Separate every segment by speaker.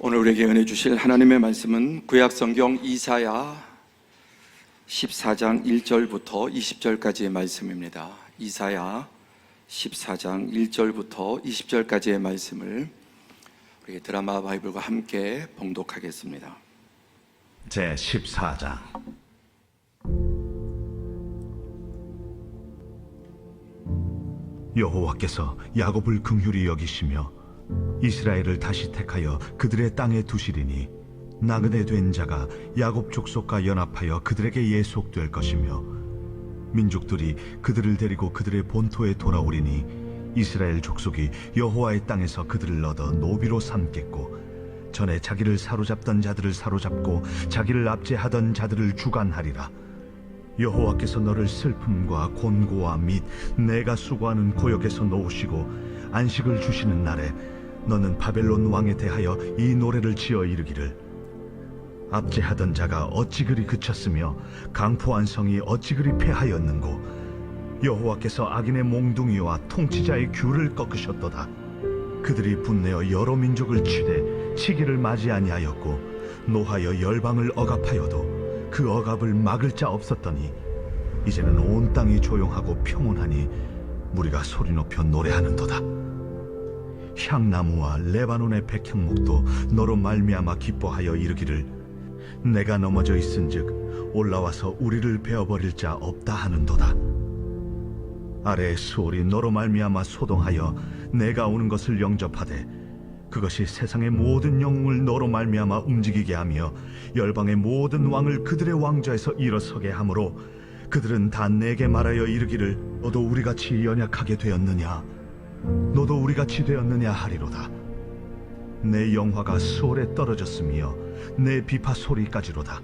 Speaker 1: 오늘 우리에게 은혜 주실 하나님의 말씀은 구약성경 이사야 14장 1절부터 20절까지의 말씀입니다. 이사야 14장 1절부터 20절까지의 말씀을 우리 드라마 바이블과 함께 봉독하겠습니다.
Speaker 2: 제 14장. 여호와께서 야곱을 긍휼히 여기시며 이스라엘을 다시 택하여 그들의 땅에 두시리니 나그네 된 자가 야곱 족속과 연합하여 그들에게 예속될 것이며 민족들이 그들을 데리고 그들의 본토에 돌아오리니 이스라엘 족속이 여호와의 땅에서 그들을 얻어 노비로 삼겠고 전에 자기를 사로잡던 자들을 사로잡고 자기를 압제하던 자들을 주관하리라. 여호와께서 너를 슬픔과 곤고와 및 내가 수고하는 고역에서 놓으시고 안식을 주시는 날에 너는 바벨론 왕에 대하여 이 노래를 지어 이르기를 압제하던 자가 어찌 그리 그쳤으며 강포한 성이 어찌 그리 패하였는고 여호와께서 악인의 몽둥이와 통치자의 귤을 꺾으셨도다. 그들이 분내어 여러 민족을 치되 치기를 맞이 아니하였고 노하여 열방을 억압하여도 그 억압을 막을 자 없었더니 이제는 온 땅이 조용하고 평온하니 무리가 소리 높여 노래하는도다. 향나무와 레바논의 백향목도 너로 말미암아 기뻐하여 이르기를 내가 넘어져 있은즉 올라와서 우리를 베어버릴 자 없다 하는도다. 아래의 수월이 너로 말미암아 소동하여 내가 오는 것을 영접하되 그것이 세상의 모든 영웅을 너로 말미암아 움직이게 하며 열방의 모든 왕을 그들의 왕좌에서 일어서게 하므로 그들은 다 내게 말하여 이르기를 너도 우리같이 연약하게 되었느냐 너도 우리같이 되었느냐 하리로다. 내 영화가 수월에 떨어졌으며 내 비파 소리까지로다.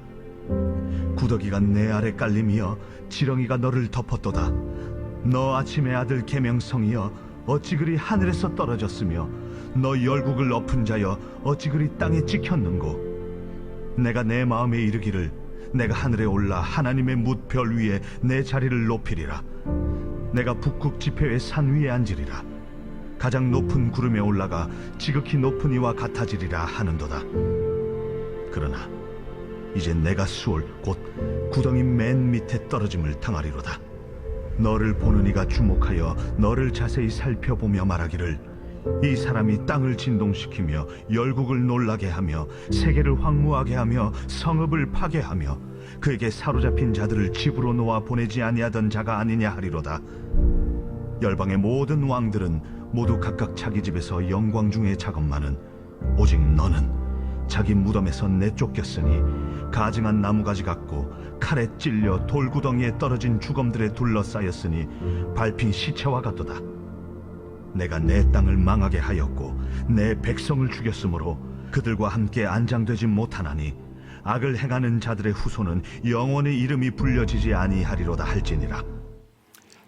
Speaker 2: 구더기가 내 아래 깔림이여 지렁이가 너를 덮었도다. 너 아침의 아들 계명성이여 어찌 그리 하늘에서 떨어졌으며 너 열국을 엎은 자여 어찌 그리 땅에 찍혔는고. 내가 내 마음에 이르기를 내가 하늘에 올라 하나님의 뭇별 위에 내 자리를 높이리라. 내가 북극 지폐의 산 위에 앉으리라. 가장 높은 구름에 올라가 지극히 높은 이와 같아지리라 하는도다. 그러나 이제 내가 수월 곧 구덩이 맨 밑에 떨어짐을 당하리로다. 너를 보는 이가 주목하여 너를 자세히 살펴보며 말하기를 이 사람이 땅을 진동시키며 열국을 놀라게 하며 세계를 황무하게 하며 성읍을 파괴하며 그에게 사로잡힌 자들을 집으로 놓아 보내지 아니하던 자가 아니냐 하리로다. 열방의 모든 왕들은 모두 각각 자기 집에서 영광 중에 작업만은 오직 너는 자기 무덤에서 내쫓겼으니 가증한 나무가지 같고 칼에 찔려 돌구덩이에 떨어진 주검들에 둘러싸였으니 밟힌 시체와 같도다. 내가 내 땅을 망하게 하였고 내 백성을 죽였으므로 그들과 함께 안장되지 못하나니 악을 행하는 자들의 후손은 영원히 이름이 불려지지 아니하리로다 할지니라.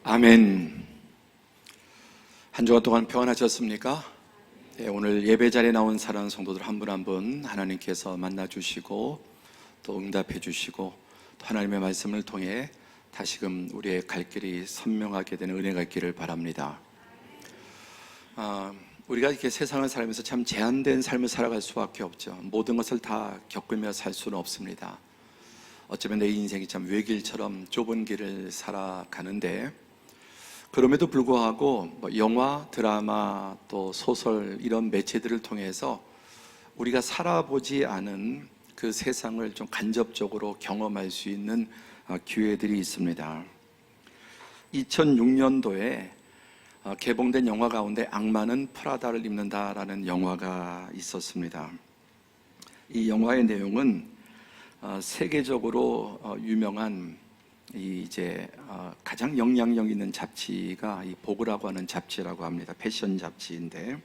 Speaker 1: 아멘. 한 주간 동안 평안하셨습니까? 네, 오늘 예배 자리에 나온 사랑하는 성도들 한 분 한 분 하나님께서 만나주시고 또 응답해 주시고 또 하나님의 말씀을 통해 다시금 우리의 갈 길이 선명하게 되는 은혜가 있기를 바랍니다. 우리가 이렇게 세상을 살면서 참 제한된 삶을 살아갈 수밖에 없죠. 모든 것을 다 겪으며 살 수는 없습니다. 어쩌면 내 인생이 참 외길처럼 좁은 길을 살아가는데 그럼에도 불구하고 영화, 드라마, 또 소설 이런 매체들을 통해서 우리가 살아보지 않은 그 세상을 좀 간접적으로 경험할 수 있는 기회들이 있습니다. 2006년도에 개봉된 영화 가운데 악마는 프라다를 입는다라는 영화가 있었습니다. 이 영화의 내용은 세계적으로 유명한 가장 영향력 있는 잡지가 이 보그라고 하는 잡지라고 합니다. 패션 잡지인데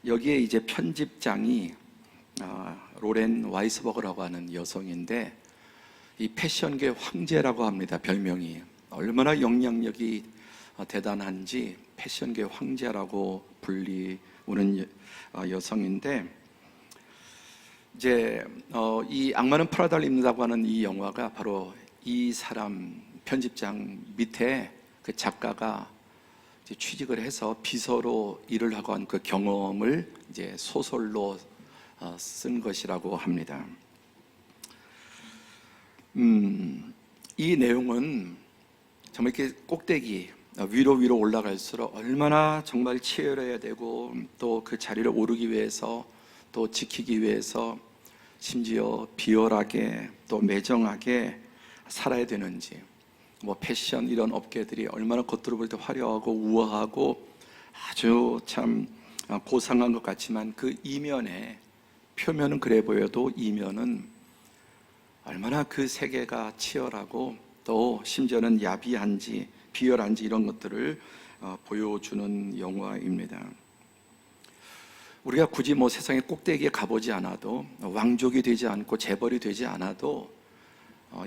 Speaker 1: 여기에 이제 편집장이 로렌 와이스버그라고 하는 여성인데 이 패션계 황제라고 합니다. 별명이 얼마나 영향력이 대단한지 패션계 황제라고 불리우는 여성인데 이제 이 악마는 프라다를 입는다고 하는 이 영화가 바로 이 사람 편집장 밑에 그 작가가 취직을 해서 비서로 일을 하고 한 그 경험을 이제 소설로 쓴 것이라고 합니다. 이 내용은 정말 이렇게 꼭대기 위로 올라갈수록 얼마나 정말 치열해야 되고 또 그 자리를 오르기 위해서 또 지키기 위해서 심지어 비열하게 또 매정하게 살아야 되는지, 뭐 패션 이런 업계들이 얼마나 겉으로 볼 때 화려하고 우아하고 아주 참 고상한 것 같지만 그 이면에, 표면은 그래 보여도 이면은 얼마나 그 세계가 치열하고 또 심지어는 야비한지 비열한지 이런 것들을 보여주는 영화입니다. 우리가 굳이 뭐 세상의 꼭대기에 가보지 않아도, 왕족이 되지 않고 재벌이 되지 않아도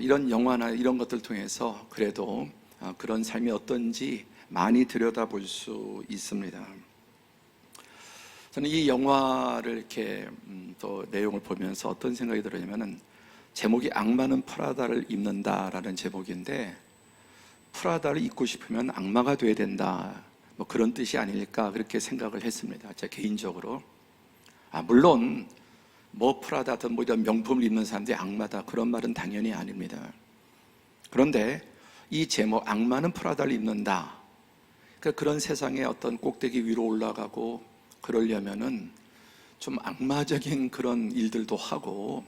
Speaker 1: 이런 영화나 이런 것들 통해서 그래도 그런 삶이 어떤지 많이 들여다볼 수 있습니다. 저는 이 영화를 이렇게 또 내용을 보면서 어떤 생각이 들었냐면은, 제목이 악마는 프라다를 입는다라는 제목인데, 프라다를 입고 싶으면 악마가 돼야 된다, 뭐 그런 뜻이 아닐까 그렇게 생각을 했습니다. 제 개인적으로. 물론 뭐 프라다든 뭐 이런 명품을 입는 사람들이 악마다, 그런 말은 당연히 아닙니다. 그런데 이 제목, 악마는 프라다를 입는다, 그러니까 그런 세상의 어떤 꼭대기 위로 올라가고 그러려면은 좀 악마적인 그런 일들도 하고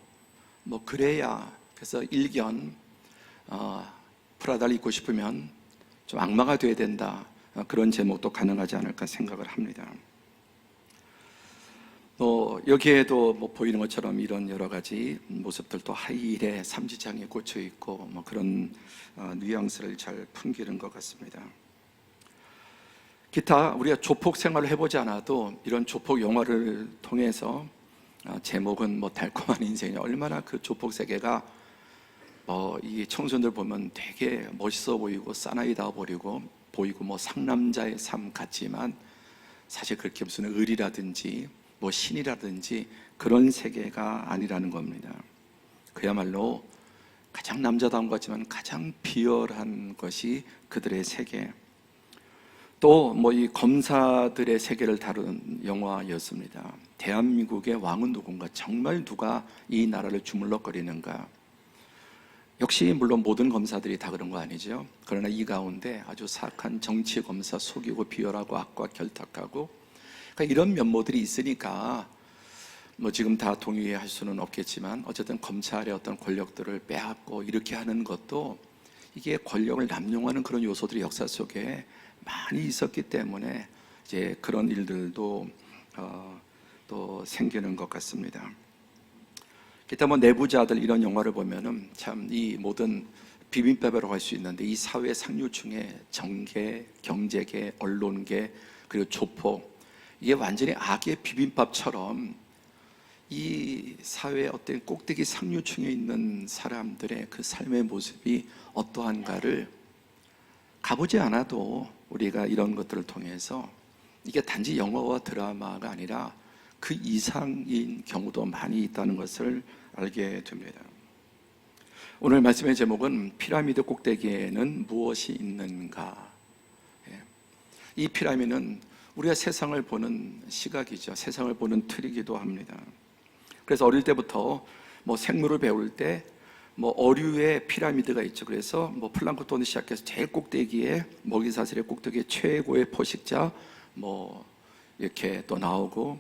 Speaker 1: 뭐 그래야, 그래서 일견 프라다를 입고 싶으면 좀 악마가 돼야 된다, 그런 제목도 가능하지 않을까 생각을 합니다. 여기에도 뭐 보이는 것처럼 이런 여러 가지 모습들도 하이힐에 삼지창에 꽂혀 있고 뭐 그런 뉘앙스를 잘 풍기는 것 같습니다. 기타 우리가 조폭 생활을 해보지 않아도 이런 조폭 영화를 통해서, 제목은 뭐 달콤한 인생이, 얼마나 그 조폭 세계가 이 청소년들 보면 되게 멋있어 보이고 사나이다 보이고 뭐 상남자의 삶 같지만 사실 그렇게 무슨 을이라든지 뭐 신이라든지 그런 세계가 아니라는 겁니다. 그야말로 가장 남자다운 것 같지만 가장 비열한 것이 그들의 세계, 또 뭐 이 검사들의 세계를 다룬 영화였습니다. 대한민국의 왕은 누군가, 정말 누가 이 나라를 주물럭거리는가. 역시 물론 모든 검사들이 다 그런 거 아니죠. 그러나 이 가운데 아주 사악한 정치 검사, 속이고 비열하고 악과 결탁하고, 그러니까 이런 면모들이 있으니까 뭐 지금 다 동의할 수는 없겠지만 어쨌든 검찰의 어떤 권력들을 빼앗고 이렇게 하는 것도, 이게 권력을 남용하는 그런 요소들이 역사 속에 많이 있었기 때문에 이제 그런 일들도 또 생기는 것 같습니다. 기타 뭐 내부자들 이런 영화를 보면은 참 이 모든 비빔밥이라고 할 수 있는데, 이 사회 상류층의 정계, 경제계, 언론계, 그리고 조폭, 이게 완전히 악의 비빔밥처럼 이 사회의 어떤 꼭대기 상류층에 있는 사람들의 그 삶의 모습이 어떠한가를 가보지 않아도 우리가 이런 것들을 통해서, 이게 단지 영화와 드라마가 아니라 그 이상인 경우도 많이 있다는 것을 알게 됩니다. 오늘 말씀의 제목은 피라미드 꼭대기에는 무엇이 있는가. 이 피라미드는 우리가 세상을 보는 시각이죠. 세상을 보는 틀이기도 합니다. 그래서 어릴 때부터 뭐 생물을 배울 때 뭐 어류의 피라미드가 있죠. 그래서 뭐 플랑크톤을 시작해서 제일 꼭대기에, 먹이사슬의 꼭대기에 최고의 포식자 뭐 이렇게 또 나오고,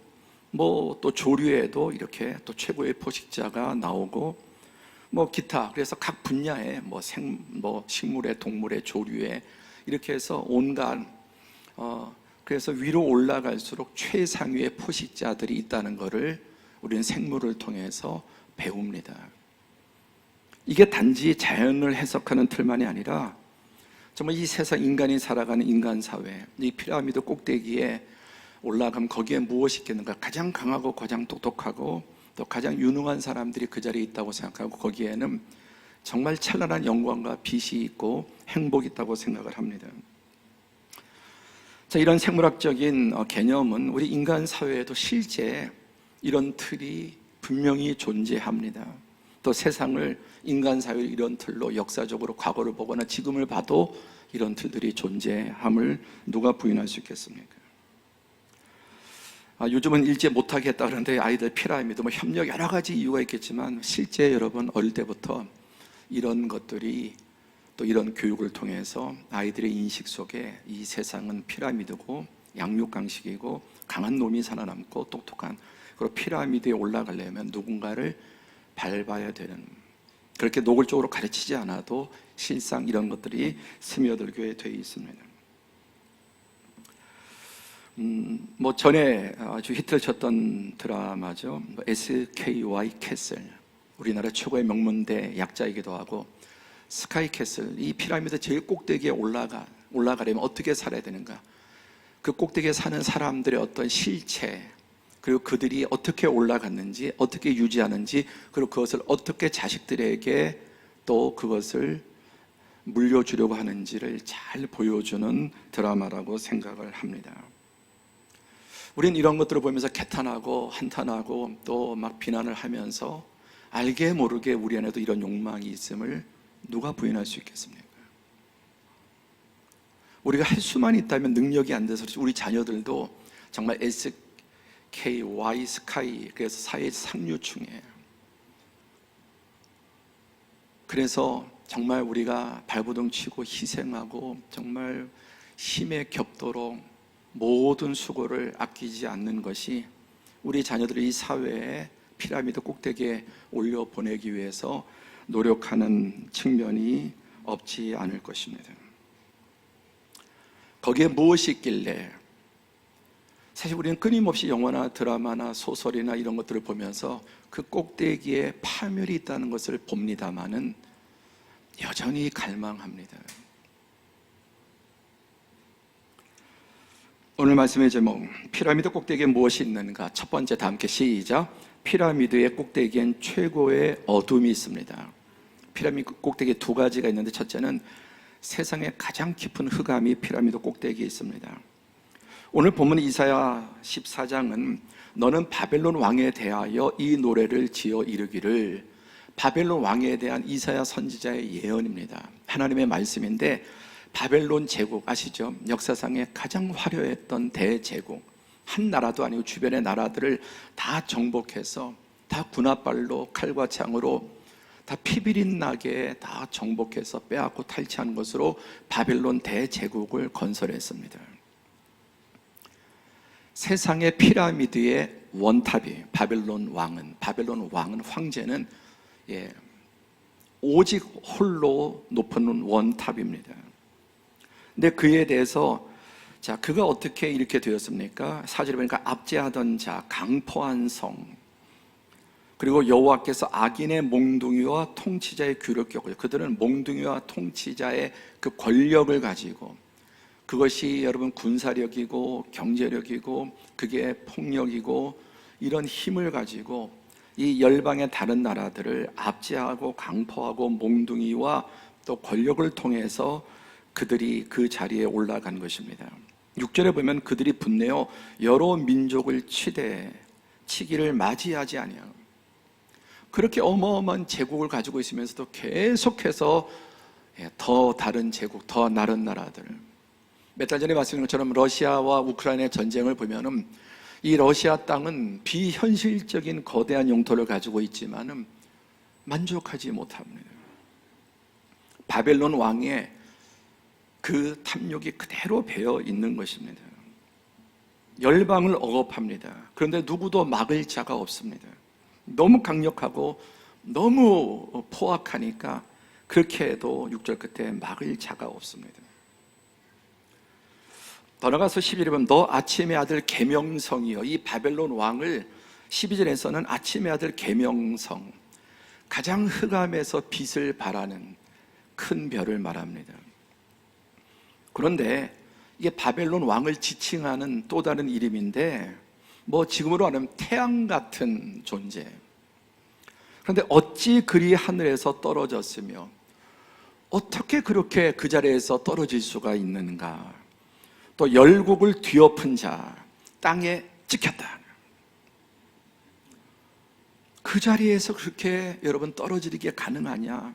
Speaker 1: 뭐 또 조류에도 이렇게 또 최고의 포식자가 나오고, 뭐 기타, 그래서 각 분야에 뭐 식물의, 동물의, 조류에 이렇게 해서 온갖 그래서 위로 올라갈수록 최상위의 포식자들이 있다는 것을 우리는 생물을 통해서 배웁니다. 이게 단지 자연을 해석하는 틀만이 아니라 정말 이 세상 인간이 살아가는 인간 사회, 이 피라미드 꼭대기에 올라가면 거기에 무엇이 있겠는가. 가장 강하고 가장 똑똑하고 또 가장 유능한 사람들이 그 자리에 있다고 생각하고, 거기에는 정말 찬란한 영광과 빛이 있고 행복이 있다고 생각을 합니다. 자, 이런 생물학적인 개념은 우리 인간 사회에도 실제 이런 틀이 분명히 존재합니다. 또 세상을, 인간 사회를 이런 틀로 역사적으로 과거를 보거나 지금을 봐도 이런 틀들이 존재함을 누가 부인할 수 있겠습니까? 요즘은 일제 못하게 했다 그러는데 아이들 피라미드 뭐 협력 여러 가지 이유가 있겠지만 실제 여러분 어릴 때부터 이런 것들이 또 이런 교육을 통해서 아이들의 인식 속에 이 세상은 피라미드고 양육강식이고 강한 놈이 살아남고 똑똑한, 그리고 피라미드에 올라가려면 누군가를 밟아야 되는, 그렇게 노골적으로 가르치지 않아도 실상 이런 것들이 스며들게 되어 있습니다. 뭐 전에 아주 히트를 쳤던 드라마죠. SKY 캐슬, 우리나라 최고의 명문대 약자이기도 하고, 스카이 캐슬, 이 피라미드 제일 꼭대기에 올라가려면 어떻게 살아야 되는가, 그 꼭대기에 사는 사람들의 어떤 실체, 그리고 그들이 어떻게 올라갔는지, 어떻게 유지하는지, 그리고 그것을 어떻게 자식들에게 또 그것을 물려주려고 하는지를 잘 보여주는 드라마라고 생각을 합니다. 우리는 이런 것들을 보면서 개탄하고 한탄하고 또 막 비난을 하면서 알게 모르게 우리 안에도 이런 욕망이 있음을 누가 부인할 수 있겠습니까? 우리가 할 수만 있다면 능력이 안 돼서 우리 자녀들도 정말 SKY 스카이, 그래서 사회 상류층이에요. 그래서 정말 우리가 발버둥 치고 희생하고 정말 힘에 겹도록 모든 수고를 아끼지 않는 것이 우리 자녀들이 이 사회에 피라미드 꼭대기에 올려보내기 위해서 노력하는 측면이 없지 않을 것입니다. 거기에 무엇이 있길래, 사실 우리는 끊임없이 영화나 드라마나 소설이나 이런 것들을 보면서 그 꼭대기에 파멸이 있다는 것을 봅니다마는 여전히 갈망합니다. 오늘 말씀의 제목, 피라미드 꼭대기에 무엇이 있는가? 첫 번째, 다 함께 시작. 피라미드의 꼭대기엔 최고의 어둠이 있습니다. 피라미드 꼭대기에 두 가지가 있는데, 첫째는 세상에 가장 깊은 흑암이 피라미드 꼭대기에 있습니다. 오늘 본문 이사야 14장은 너는 바벨론 왕에 대하여 이 노래를 지어 이르기를, 바벨론 왕에 대한 이사야 선지자의 예언입니다. 하나님의 말씀인데, 바벨론 제국 아시죠? 역사상에 가장 화려했던 대제국, 한 나라도 아니고 주변의 나라들을 다 정복해서 다 군합발로 칼과 창으로 다 피비린 나게 다 정복해서 빼앗고 탈취한 것으로 바벨론 대제국을 건설했습니다. 세상의 피라미드의 원탑이 바벨론 왕은 황제는 오직 홀로 높은 원탑입니다. 근데 그에 대해서 자, 그가 어떻게 이렇게 되었습니까? 4절에 보니까 압제하던 자, 강포한 성, 그리고 여호와께서 악인의 몽둥이와 통치자의 귀를 꺾으려, 그들은 몽둥이와 통치자의 그 권력을 가지고, 그것이 여러분 군사력이고 경제력이고 그게 폭력이고 이런 힘을 가지고 이 열방의 다른 나라들을 압제하고 강포하고 몽둥이와 또 권력을 통해서 그들이 그 자리에 올라간 것입니다. 6절에 보면 그들이 분내어 여러 민족을 치기를 맞이하지 아니하고, 그렇게 어마어마한 제국을 가지고 있으면서도 계속해서 더 다른 제국, 더 나른 나라들, 몇 달 전에 말씀드린 것처럼 러시아와 우크라이나의 전쟁을 보면은 이 러시아 땅은 비현실적인 거대한 영토를 가지고 있지만은 만족하지 못합니다. 바벨론 왕의 그 탐욕이 그대로 배어 있는 것입니다. 열방을 억압합니다. 그런데 누구도 막을 자가 없습니다. 너무 강력하고 너무 포악하니까 그렇게 해도 6절 끝에 막을 자가 없습니다. 더 나가서 11절에 보면 너 아침의 아들 계명성이여, 이 바벨론 왕을 12절에서는 아침의 아들 계명성, 가장 흑암에서 빛을 발하는 큰 별을 말합니다. 그런데 이게 바벨론 왕을 지칭하는 또 다른 이름인데, 뭐 지금으로 말하면 태양 같은 존재. 그런데 어찌 그리 하늘에서 떨어졌으며 어떻게 그렇게 그 자리에서 떨어질 수가 있는가? 또 열국을 뒤엎은 자, 땅에 찍혔다. 그 자리에서 그렇게 여러분 떨어지게 가능하냐?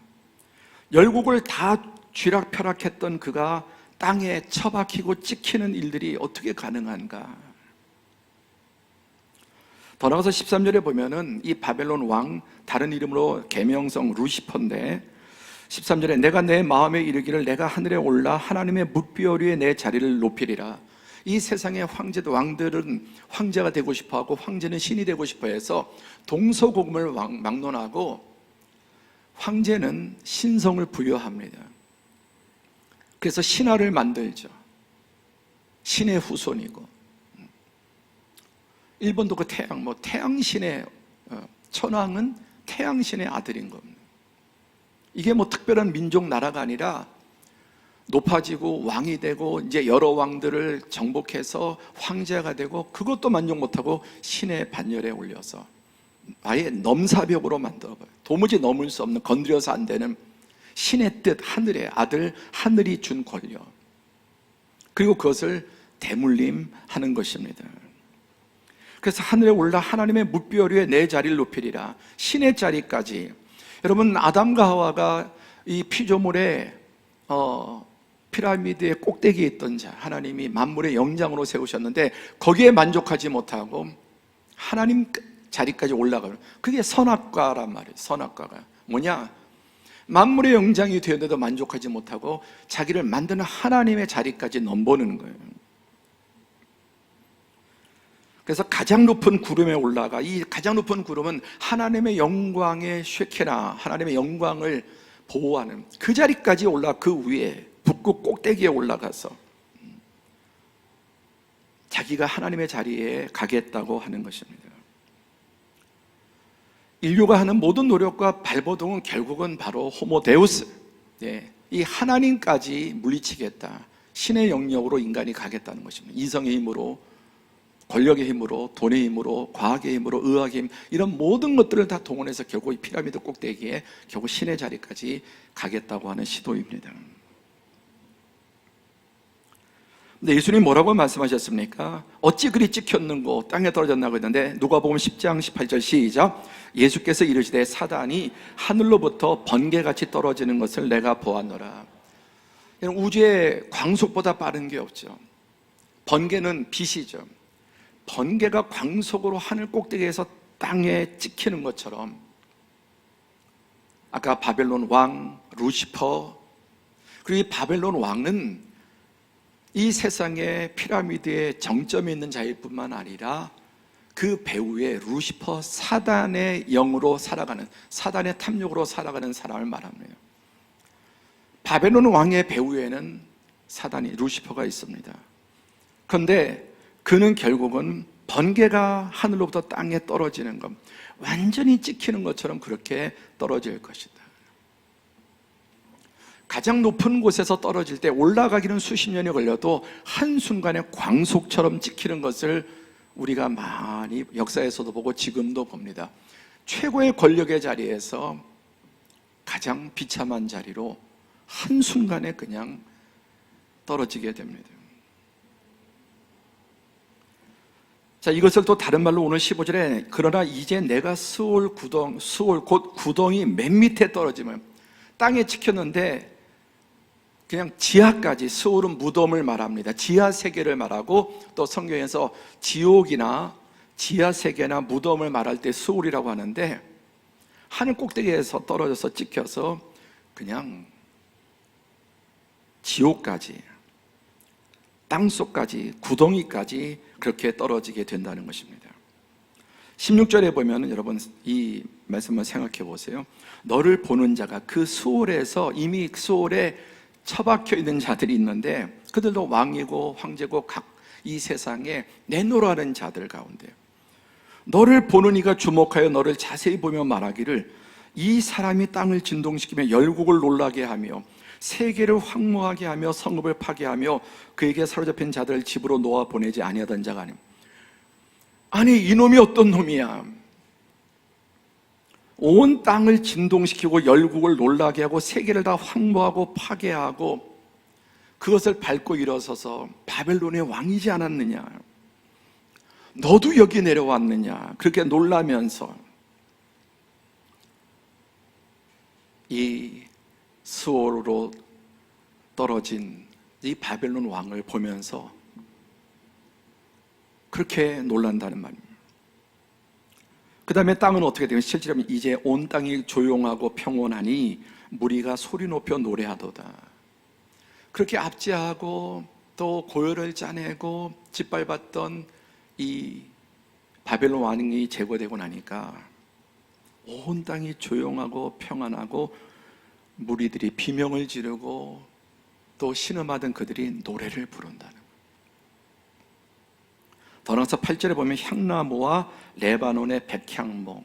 Speaker 1: 열국을 다 쥐락펴락했던 그가 땅에 처박히고 찍히는 일들이 어떻게 가능한가? 더 나아가서 13절에 보면은 이 바벨론 왕, 다른 이름으로 계명성 루시퍼인데 13절에 내가 내 마음에 이르기를 내가 하늘에 올라 하나님의 뭇별 위에 내 자리를 높이리라. 이 세상의 황제도 왕들은 황제가 되고 싶어하고 황제는 신이 되고 싶어해서 동서고금을 막론하고 황제는 신성을 부여합니다. 그래서 신하를 만들죠. 신의 후손이고, 일본도 그 태양신의 천황은 태양신의 아들인 겁니다. 이게 특별한 민족 나라가 아니라 높아지고 왕이 되고 이제 여러 왕들을 정복해서 황제가 되고, 그것도 만족 못하고 신의 반열에 올려서 아예 넘사벽으로 만들어봐요. 도무지 넘을 수 없는, 건드려서 안 되는 신의 뜻, 하늘의 아들, 하늘이 준 권력, 그리고 그것을 대물림하는 것입니다. 그래서 하늘에 올라 하나님의 뭇별 위에 내 자리를 높이리라. 신의 자리까지. 여러분, 아담과 하와가 이 피조물의 피라미드의 꼭대기에 있던 자, 하나님이 만물의 영장으로 세우셨는데 거기에 만족하지 못하고 하나님 자리까지 올라가는, 그게 선악과란 말이에요. 선악과가 뭐냐? 만물의 영장이 되었는데도 만족하지 못하고 자기를 만드는 하나님의 자리까지 넘보는 거예요. 그래서 가장 높은 구름에 올라가, 이 가장 높은 구름은 하나님의 영광의 쉐케나, 하나님의 영광을 보호하는 그 자리까지 올라, 그 위에 북극 꼭대기에 올라가서 자기가 하나님의 자리에 가겠다고 하는 것입니다. 인류가 하는 모든 노력과 발버둥은 결국은 바로 호모데우스, 이 하나님까지 물리치겠다, 신의 영역으로 인간이 가겠다는 것입니다. 이성의 힘으로, 권력의 힘으로, 돈의 힘으로, 과학의 힘으로, 의학의 힘, 이런 모든 것들을 다 동원해서 결국 이 피라미드 꼭대기에 결국 신의 자리까지 가겠다고 하는 시도입니다. 근데 예수님이 뭐라고 말씀하셨습니까? 어찌 그리 찍혔는고 땅에 떨어졌나고 했는데, 누가복음 10장 18절 시작. 예수께서 이르시되 사단이 하늘로부터 번개같이 떨어지는 것을 내가 보았노라. 우주의 광속보다 빠른 게 없죠. 번개는 빛이죠. 번개가 광속으로 하늘 꼭대기에서 땅에 찍히는 것처럼, 아까 바벨론 왕 루시퍼, 그리고 이 바벨론 왕은 이 세상의 피라미드의 정점에 있는 자일 뿐만 아니라 그 배후에 루시퍼, 사단의 영으로 살아가는, 사단의 탐욕으로 살아가는 사람을 말합니다. 바벨론 왕의 배후에는 사단이, 루시퍼가 있습니다. 그런데 그는 결국은 번개가 하늘로부터 땅에 떨어지는 것, 완전히 찍히는 것처럼 그렇게 떨어질 것이다. 가장 높은 곳에서 떨어질 때 올라가기는 수십 년이 걸려도 한순간에 광속처럼 찍히는 것을 우리가 많이 역사에서도 보고 지금도 봅니다. 최고의 권력의 자리에서 가장 비참한 자리로 한순간에 그냥 떨어지게 됩니다. 자, 이것을 또 다른 말로 오늘 15절에 그러나 이제 내가 수올 곧 구덩이 맨 밑에 떨어지면, 땅에 찍혔는데 그냥 지하까지, 수올은 무덤을 말합니다. 지하 세계를 말하고, 또 성경에서 지옥이나 지하 세계나 무덤을 말할 때 수올이라고 하는데, 하늘 꼭대기에서 떨어져서 찍혀서 그냥 지옥까지, 땅속까지, 구덩이까지 그렇게 떨어지게 된다는 것입니다. 16절에 보면 여러분 이 말씀을 생각해 보세요. 너를 보는 자가, 그 수올에서 이미 수올에 처박혀 있는 자들이 있는데, 그들도 왕이고 황제고 각 이 세상에 내노라는 자들 가운데 너를 보는 이가 주목하여 너를 자세히 보며 말하기를 이 사람이 땅을 진동시키며 열국을 놀라게 하며 세계를 황무하게 하며 성읍을 파괴하며 그에게 사로잡힌 자들을 집으로 놓아 보내지 아니하던 자가 아님. 아니, 이놈이 어떤 놈이야? 온 땅을 진동시키고 열국을 놀라게 하고 세계를 다 황무하고 파괴하고 그것을 밟고 일어서서 바벨론의 왕이지 않았느냐? 너도 여기 내려왔느냐? 그렇게 놀라면서 이 수월로 떨어진 이 바벨론 왕을 보면서 그렇게 놀란다는 말입니다. 그 다음에 땅은 어떻게 되면 실제로 이제 온 땅이 조용하고 평온하니 무리가 소리 높여 노래하도다. 그렇게 압제하고 또 고열을 짜내고 짓밟았던 이 바벨론 왕이 제거되고 나니까 온 땅이 조용하고 평안하고 무리들이 비명을 지르고 또 신음하던 그들이 노래를 부른다는 거예요. 더 나아가서 8절에 보면 향나무와 레바논의 백향목,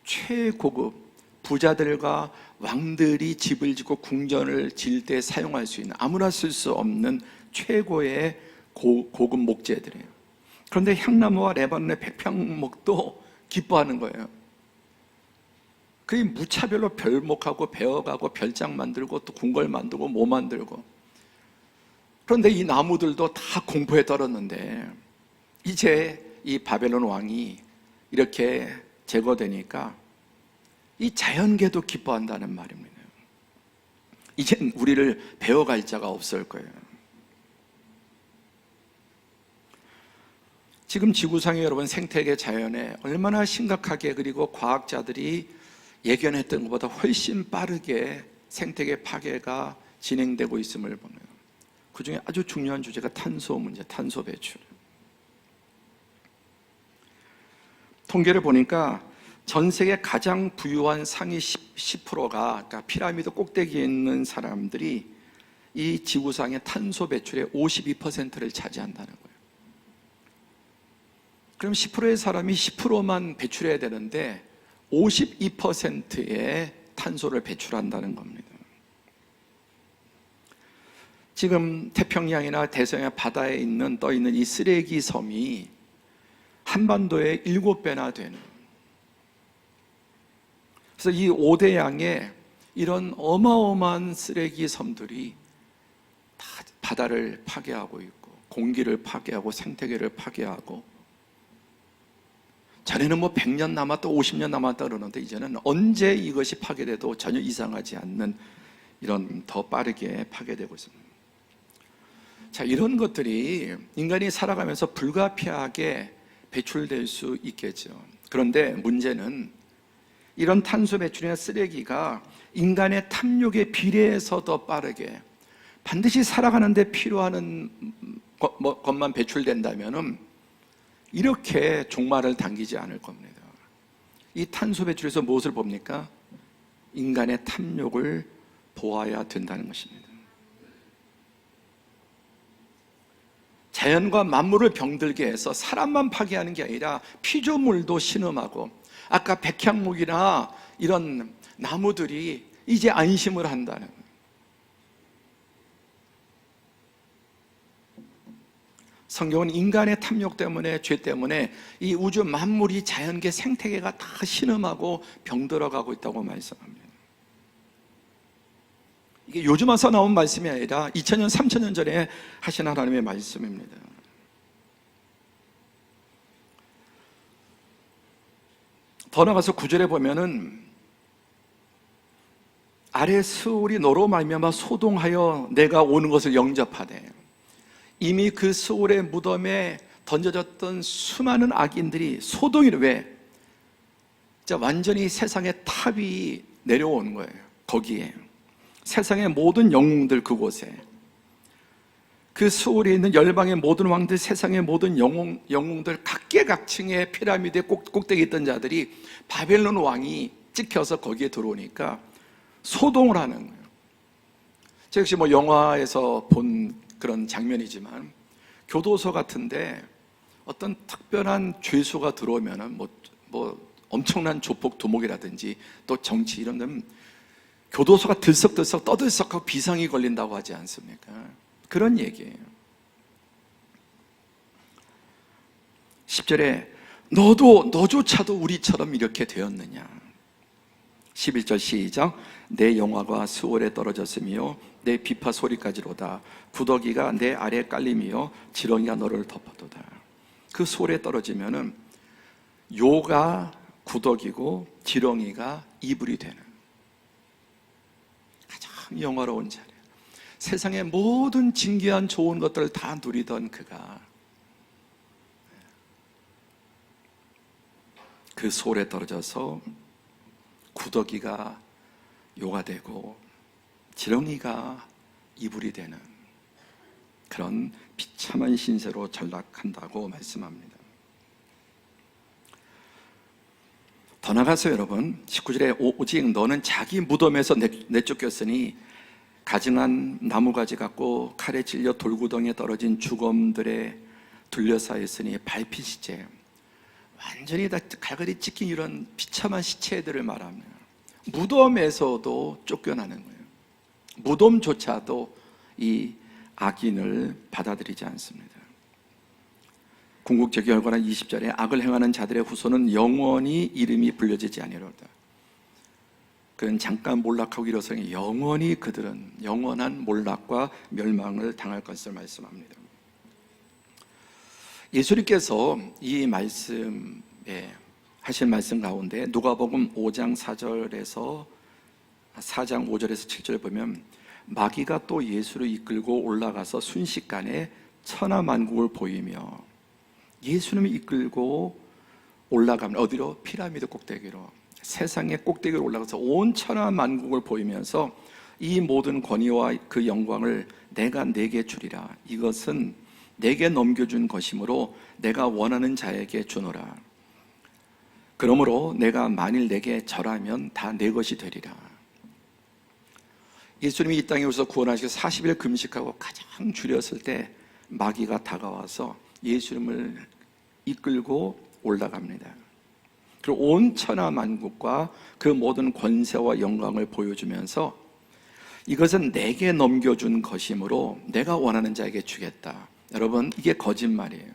Speaker 1: 최고급 부자들과 왕들이 집을 짓고 궁전을 지을 때 사용할 수 있는, 아무나 쓸 수 없는 최고의 고급 목재들이에요. 그런데 향나무와 레바논의 백향목도 기뻐하는 거예요. 그게 무차별로 별목하고 베어가고 별장 만들고 또 궁궐 만들고 뭐 만들고. 그런데 이 나무들도 다 공포에 떨었는데 이제 이 바벨론 왕이 이렇게 제거되니까 이 자연계도 기뻐한다는 말입니다. 이젠 우리를 베어갈 자가 없을 거예요. 지금 지구상에 여러분 생태계 자연에 얼마나 심각하게, 그리고 과학자들이 예견했던 것보다 훨씬 빠르게 생태계 파괴가 진행되고 있음을 보면, 그 중에 아주 중요한 주제가 탄소 문제, 탄소 배출. 통계를 보니까 전 세계 가장 부유한 상위 10%가, 그러니까 피라미드 꼭대기에 있는 사람들이 이 지구상의 탄소 배출의 52%를 차지한다는 거예요. 그럼 10%의 사람이 10%만 배출해야 되는데 52%의 탄소를 배출한다는 겁니다. 지금 태평양이나 대서양 바다에 떠 있는 이 쓰레기 섬이 한반도의 7배나 되는, 그래서 이 5대양에 이런 어마어마한 쓰레기 섬들이 다 바다를 파괴하고 있고 공기를 파괴하고 생태계를 파괴하고, 전에는 뭐 100년 남았다 50년 남았다 그러는데 이제는 언제 이것이 파괴돼도 전혀 이상하지 않는 이런 더 빠르게 파괴되고 있습니다. 자, 이런 것들이 인간이 살아가면서 불가피하게 배출될 수 있겠죠. 그런데 문제는 이런 탄소 배출이나 쓰레기가 인간의 탐욕에 비례해서 더 빠르게 반드시 살아가는데 필요한 것만 배출된다면은 이렇게 종말을 당기지 않을 겁니다. 이 탄소 배출에서 무엇을 봅니까? 인간의 탐욕을 보아야 된다는 것입니다. 자연과 만물을 병들게 해서 사람만 파괴하는 게 아니라 피조물도 신음하고, 아까 백향목이나 이런 나무들이 이제 안심을 한다는 거예요. 성경은 인간의 탐욕 때문에, 죄 때문에 이 우주 만물이, 자연계 생태계가 다 신음하고 병들어가고 있다고 말씀합니다. 이게 요즘 와서 나온 말씀이 아니라 2000년, 3000년 전에 하신 하나님의 말씀입니다. 더 나가서 9절에 보면은 아래 스올이 너로 말미암아 소동하여 내가 오는 것을 영접하되, 이미 그 스올의 무덤에 던져졌던 수많은 악인들이 소동이래. 왜? 완전히 세상의 탑이 내려오는 거예요. 거기에 세상의 모든 영웅들, 그곳에 그 스올에 있는 열방의 모든 왕들, 세상의 모든 영웅들, 각계각층의 피라미드의 꼭대기에 있던 자들이 바벨론 왕이 찍혀서 거기에 들어오니까 소동을 하는 거예요. 저 역시 뭐 영화에서 본 그런 장면이지만, 교도소 같은데 어떤 특별한 죄수가 들어오면은 뭐 엄청난 조폭 두목이라든지 또 정치 이런 데는 교도소가 들썩들썩 떠들썩하고 비상이 걸린다고 하지 않습니까? 그런 얘기예요. 10절에 너조차도 우리처럼 이렇게 되었느냐. 11절 시작. 내 영화가 수월에 떨어졌으며 내 비파 소리까지로다. 구더기가 내 아래에 깔림이요 지렁이가 너를 덮어도다. 그 수월에 떨어지면은 요가 구더기고 지렁이가 이불이 되는 가장 영화로운 자리. 세상의 모든 진귀한 좋은 것들을 다 누리던 그가 그 소홀에 떨어져서 구더기가 요가 되고 지렁이가 이불이 되는 그런 비참한 신세로 전락한다고 말씀합니다. 더 나가서 여러분 19절에 오직 너는 자기 무덤에서 내쫓겼으니 가증한 나무가지 같고 칼에 찔려 돌구덩이에 떨어진 죽음들에 둘러싸여 있으니 밟히시제. 완전히 다 갈갈이 찢긴 이런 비참한 시체들을 말합니다. 무덤에서도 쫓겨나는 거예요. 무덤조차도 이 악인을 받아들이지 않습니다. 궁극적 결과는 20절에 악을 행하는 자들의 후손은 영원히 이름이 불려지지 아니하리로다. 그는 잠깐 몰락하고 일어서니 영원히 그들은 영원한 몰락과 멸망을 당할 것을 말씀합니다. 예수님께서 이 말씀에 하신 말씀 가운데 누가복음 5장 4절에서 4장 5절에서 7절에 보면 마귀가 또 예수를 이끌고 올라가서 순식간에 천하만국을 보이며, 예수님을 이끌고 올라가면 어디로? 피라미드 꼭대기로, 세상의 꼭대기로 올라가서 온 천하만국을 보이면서 이 모든 권위와 그 영광을 내가 내게 주리라. 이것은 내게 넘겨준 것이므로 내가 원하는 자에게 주노라. 그러므로 내가 만일 내게 절하면 다 내 것이 되리라. 예수님이 이 땅에 오셔서 구원하시고 40일 금식하고 가장 줄였을 때 마귀가 다가와서 예수님을 이끌고 올라갑니다. 그리고 온 천하 만국과 그 모든 권세와 영광을 보여주면서 이것은 내게 넘겨준 것이므로 내가 원하는 자에게 주겠다. 여러분, 이게 거짓말이에요.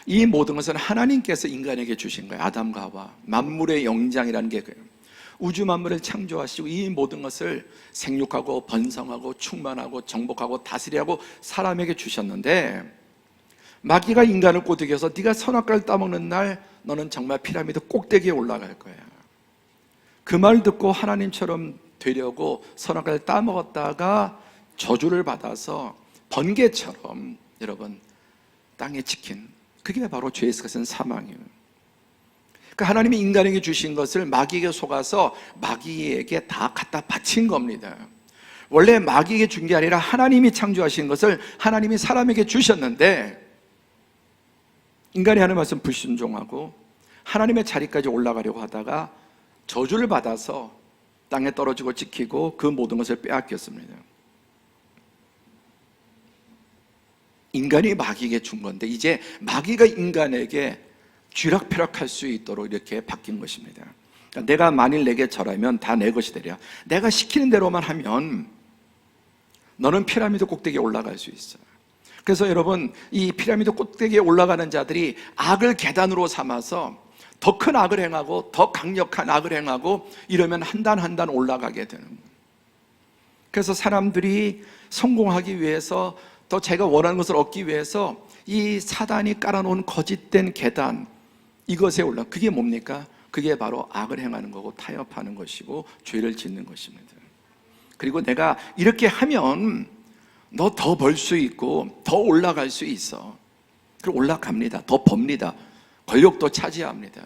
Speaker 1: 이 모든 것은 하나님께서 인간에게 주신 거예요. 아담과 하와, 만물의 영장이라는 게 그래요. 우주 만물을 창조하시고 이 모든 것을 생육하고 번성하고 충만하고 정복하고 다스리하고 사람에게 주셨는데, 마귀가 인간을 꼬드겨서 네가 선악과를 따먹는 날 너는 정말 피라미드 꼭대기에 올라갈 거야. 그 말 듣고 하나님처럼 되려고 선악과를 따먹었다가 저주를 받아서 번개처럼 여러분 땅에 찍힌, 그게 바로 죄에서 가진 사망이에요. 그러니까 하나님이 인간에게 주신 것을 마귀에게 속아서 마귀에게 다 갖다 바친 겁니다. 원래 마귀에게 준 게 아니라 하나님이 창조하신 것을 하나님이 사람에게 주셨는데, 인간이 하는 말씀 불순종하고 하나님의 자리까지 올라가려고 하다가 저주를 받아서 땅에 떨어지고 찍히고 그 모든 것을 빼앗겼습니다. 인간이 마귀에게 준 건데 이제 마귀가 인간에게 쥐락펴락할 수 있도록 이렇게 바뀐 것입니다. 그러니까 내가 만일 내게 절하면 다 내 것이 되랴. 내가 시키는 대로만 하면 너는 피라미드 꼭대기에 올라갈 수 있어. 그래서 여러분, 이 피라미드 꼭대기에 올라가는 자들이 악을 계단으로 삼아서 더 큰 악을 행하고 더 강력한 악을 행하고 이러면 한 단 한 단 올라가게 되는 거예요. 그래서 사람들이 성공하기 위해서, 더 자기가 원하는 것을 얻기 위해서 이 사단이 깔아놓은 거짓된 계단, 이것에 올라, 그게 뭡니까? 그게 바로 악을 행하는 거고 타협하는 것이고 죄를 짓는 것입니다. 그리고 내가 이렇게 하면 너 더 벌 수 있고 더 올라갈 수 있어. 그리고 올라갑니다. 더 법니다. 권력도 차지합니다.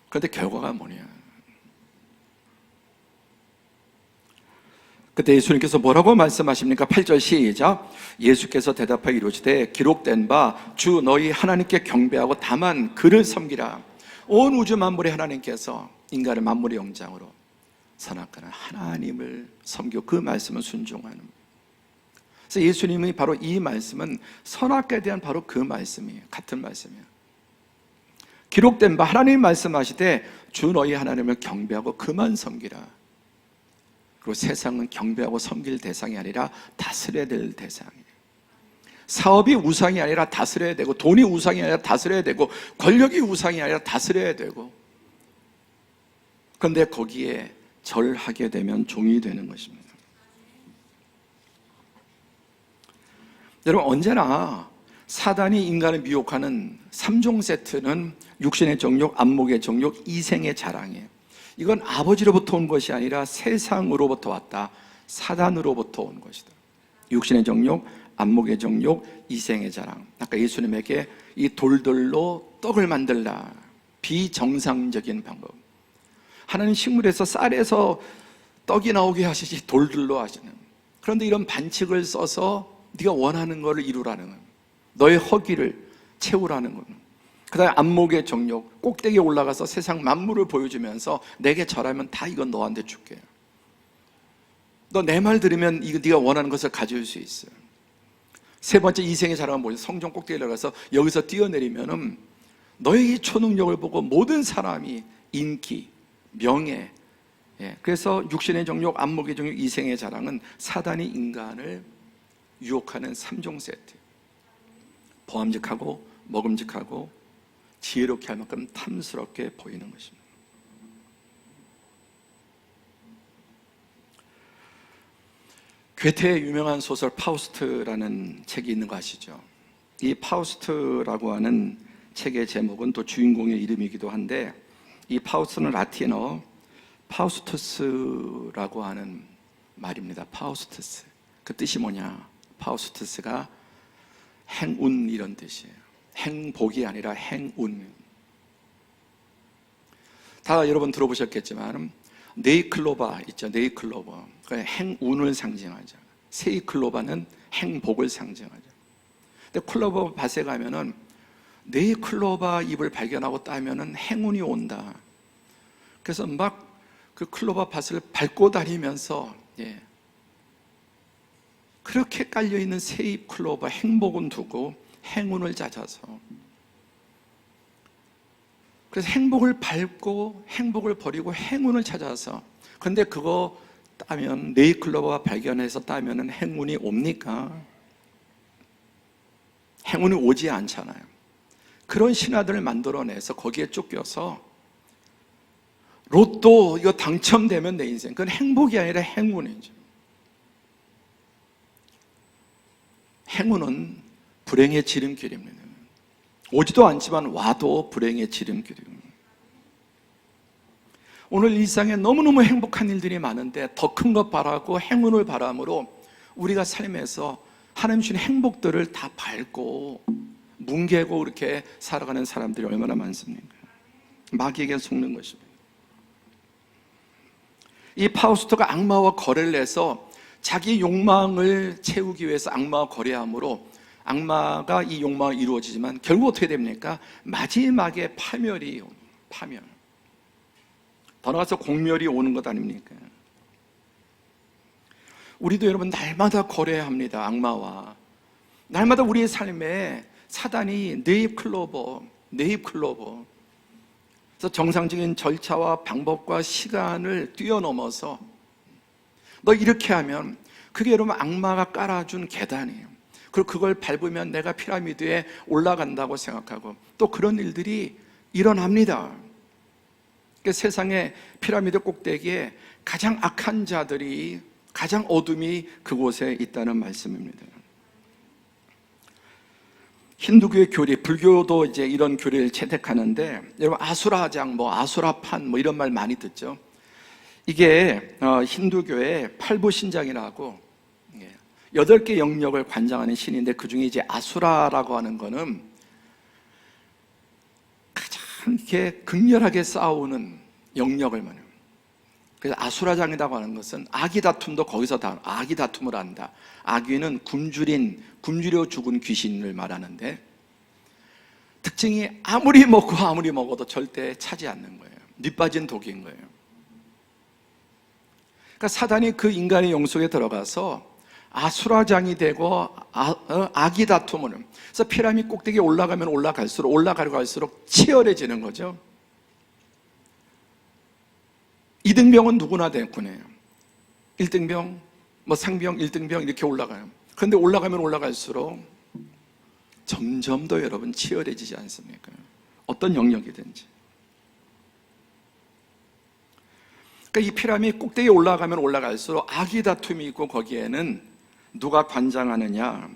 Speaker 1: 그런데 결과가 뭐냐? 그때 예수님께서 뭐라고 말씀하십니까? 8절 시작. 예수께서 대답하여 이르시되 기록된 바 주 너희 하나님께 경배하고 다만 그를 섬기라. 온 우주 만물의 하나님께서 인간을 만물의 영장으로, 선악과는 하나님을 섬기고 그 말씀을 순종하는. 그래서 예수님이 바로 이 말씀은 선악과에 대한 바로 그 말씀이에요. 같은 말씀이에요. 기록된 바 하나님 말씀하시되 주 너희 하나님을 경배하고 그만 섬기라. 그리고 세상은 경배하고 섬길 대상이 아니라 다스려야 될 대상이에요. 사업이 우상이 아니라 다스려야 되고, 돈이 우상이 아니라 다스려야 되고, 권력이 우상이 아니라 다스려야 되고, 그런데 거기에 절하게 되면 종이 되는 것입니다. 여러분, 언제나 사단이 인간을 미혹하는 3종 세트는 육신의 정욕, 안목의 정욕, 이생의 자랑이에요. 이건 아버지로부터 온 것이 아니라 세상으로부터 왔다. 사단으로부터 온 것이다. 육신의 정욕, 안목의 정욕, 이생의 자랑. 아까 예수님에게 이 돌들로 떡을 만들라, 비정상적인 방법. 하나님 식물에서 쌀에서 떡이 나오게 하시지 돌들로 하시는. 그런데 이런 반칙을 써서 네가 원하는 것을 이루라는 거예요. 너의 허기를 채우라는 거예요. 그 다음에 안목의 정욕, 꼭대기에 올라가서 세상 만물을 보여주면서 내게 절하면 다 이건 너한테 줄게. 너 내 말 들으면 이거 네가 원하는 것을 가질 수 있어요. 세 번째 이생의 자랑은 뭐죠? 성전 꼭대기에 올라가서 여기서 뛰어내리면은 너의 이 초능력을 보고 모든 사람이 인기, 명예, 그래서 육신의 정욕, 안목의 정욕, 이생의 자랑은 사단이 인간을 유혹하는 3종 세트. 보암직하고 먹음직하고 지혜롭게 할 만큼 탐스럽게 보이는 것입니다. 괴테의 유명한 소설 파우스트라는 책이 있는 거 아시죠? 이 파우스트라고 하는 책의 제목은 또 주인공의 이름이기도 한데, 이 파우스트는 라틴어 파우스투스라고 하는 말입니다. 파우스투스. 그 뜻이 뭐냐? 파우스투스가 행운 이런 뜻이에요. 행복이 아니라 행운. 다 여러분 들어보셨겠지만 네이클로바 있죠. 네이클로바. 행운을 상징하죠. 세이클로바는 행복을 상징하죠. 근데 클로버 밭에 가면은 네이클로바 잎을 발견하고 따면은 행운이 온다. 그래서 막 그 클로버 밭을 밟고 다니면서 그렇게 깔려있는 새잎 클로버 행복은 두고 행운을 찾아서, 그래서 행복을 밟고 행복을 버리고 행운을 찾아서, 근데 그거 따면 네이클로버가 발견해서 따면은 행운이 옵니까? 행운이 오지 않잖아요. 그런 신화들을 만들어내서 거기에 쫓겨서 로또 이거 당첨되면 내 인생, 그건 행복이 아니라 행운이죠. 행운은 불행의 지름길입니다. 오지도 않지만 와도 불행의 지름길입니다. 오늘 일상에 너무너무 행복한 일들이 많은데 더 큰 것 바라고 행운을 바람으로 우리가 삶에서 하나님 주신 행복들을 다 밟고 뭉개고 이렇게 살아가는 사람들이 얼마나 많습니까? 마귀에게 속는 것입니다. 이 파우스트가 악마와 거래를 해서 자기 욕망을 채우기 위해서 악마와 거래함으로 악마가 이 욕망을 이루어지지만 결국 어떻게 됩니까? 마지막에 파멸. 더 나아가서 공멸이 오는 것 아닙니까? 우리도 여러분 날마다 거래합니다. 악마와. 날마다 우리의 삶에 사단이 네잎 클로버. 그래서 정상적인 절차와 방법과 시간을 뛰어넘어서 너 이렇게 하면 그게 여러분 악마가 깔아준 계단이에요. 그리고 그걸 밟으면 내가 피라미드에 올라간다고 생각하고 또 그런 일들이 일어납니다. 그러니까 세상의 피라미드 꼭대기에 가장 악한 자들이, 가장 어둠이 그곳에 있다는 말씀입니다. 힌두교의 교리, 불교도 이제 이런 교리를 채택하는데, 여러분 아수라장, 아수라판 이런 말 많이 듣죠. 이게 힌두교의 팔부신장이라고 8개 영역을 관장하는 신인데, 그 중에 이제 아수라라고 하는 거는 가장 이렇게 극렬하게 싸우는 영역을 말해요. 그래서 아수라장이라고 하는 것은 아기 다툼도 거기서 다 아기 다툼을 한다. 아기는 굶주려 죽은 귀신을 말하는데, 특징이 아무리 먹어도 절대 차지 않는 거예요. 밑빠진 독인 거예요. 그러니까 사단이 그 인간의 영속에 들어가서 아수라장이 되고 아기 다툼을, 그래서 피라미드 꼭대기에 올라가면 올라갈수록 치열해지는 거죠. 이등병은 누구나 됐군요. 1등병, 상병, 1등병 이렇게 올라가요. 그런데 올라가면 올라갈수록 점점 더 여러분 치열해지지 않습니까? 어떤 영역이든지. 그러니까 이 피라미드 꼭대기에 올라가면 올라갈수록 악의 다툼이 있고, 거기에는 누가 관장하느냐?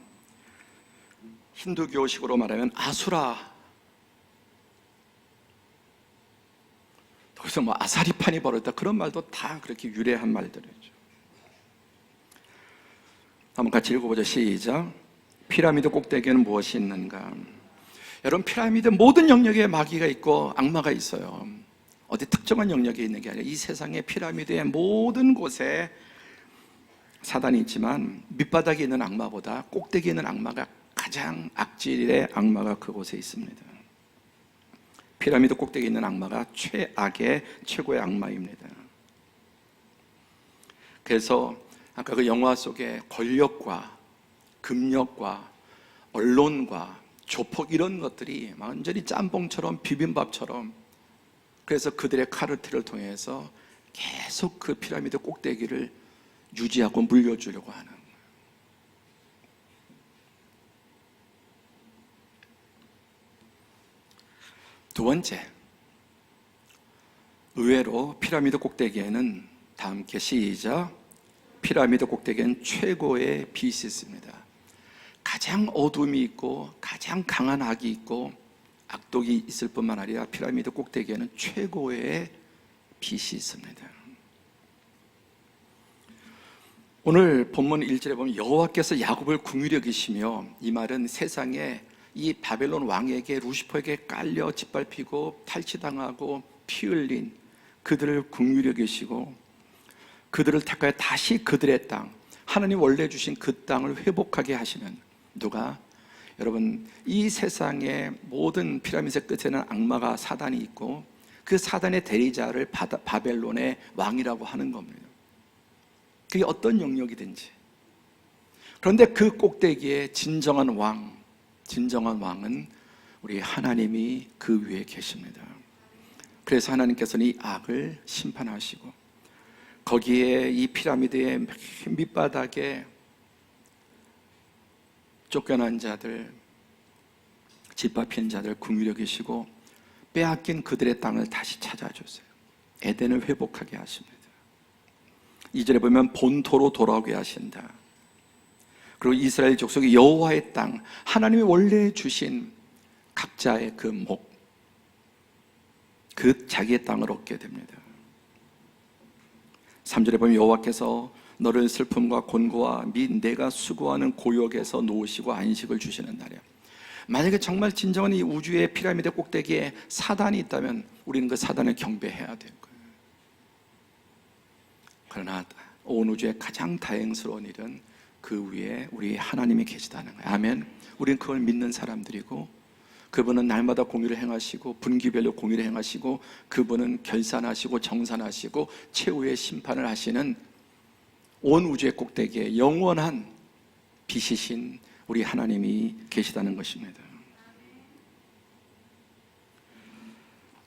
Speaker 1: 힌두교식으로 말하면 아수라. 거기서 아사리판이 벌어졌다, 그런 말도 다 그렇게 유래한 말들이죠. 한번 같이 읽어보죠. 시작. 피라미드 꼭대기에는 무엇이 있는가? 여러분, 피라미드 모든 영역에 마귀가 있고 악마가 있어요. 어디 특정한 영역에 있는 게 아니라 이 세상의 피라미드의 모든 곳에 사단이 있지만 밑바닥에 있는 악마보다 꼭대기에 있는 악마가 가장 악질의 악마가 그곳에 있습니다. 피라미드 꼭대기에 있는 악마가 최악의 최고의 악마입니다. 그래서 아까 그 영화 속에 권력과 금력과 언론과 조폭 이런 것들이 완전히 짬뽕처럼 비빔밥처럼, 그래서 그들의 카르텔을 통해서 계속 그 피라미드 꼭대기를 유지하고 물려주려고 하는. 두 번째, 의외로 피라미드 꼭대기에는, 다 함께 시작, 피라미드 꼭대기엔 최고의 빛이 있습니다. 가장 어둠이 있고 가장 강한 악이 있고 악독이 있을 뿐만 아니라 피라미드 꼭대기에는 최고의 빛이 있습니다. 오늘 본문 1절에 보면 여호와께서 야곱을 긍휼히 여기시며, 이 말은 세상에 이 바벨론 왕에게, 루시퍼에게 깔려 짓밟히고 탈취당하고 피 흘린 그들을 긍휼히 여기시고 그들을 택하여 다시 그들의 땅, 하나님 원래 주신 그 땅을 회복하게 하시는, 누가? 여러분, 이 세상의 모든 피라미드 끝에는 악마가, 사단이 있고 그 사단의 대리자를 바벨론의 왕이라고 하는 겁니다. 그게 어떤 영역이든지. 그런데 그 꼭대기에 진정한 왕은 우리 하나님이 그 위에 계십니다. 그래서 하나님께서는 이 악을 심판하시고 거기에 이 피라미드의 밑바닥에 쫓겨난 자들, 짓밟힌 자들 긍휼히 여기시고 빼앗긴 그들의 땅을 다시 찾아주세요. 에덴을 회복하게 하십니다. 2절에 보면 본토로 돌아오게 하신다. 그리고 이스라엘 족속이 여호와의 땅, 하나님이 원래 주신 각자의 그 목, 그 자기의 땅을 얻게 됩니다. 3절에 보면 여호와께서 너를 슬픔과 곤고와 및 내가 수고하는 고역에서 놓으시고 안식을 주시는 날이야. 만약에 정말 진정한 이 우주의 피라미드 꼭대기에 사단이 있다면 우리는 그 사단을 경배해야 될 거예요. 그러나 온 우주의 가장 다행스러운 일은 그 위에 우리 하나님이 계시다는 거예요. 아멘. 우리는 그걸 믿는 사람들이고, 그분은 날마다 공의를 행하시고 분기별로 공의를 행하시고, 그분은 결산하시고 정산하시고 최후의 심판을 하시는 온 우주의 꼭대기에 영원한 빛이신 우리 하나님이 계시다는 것입니다.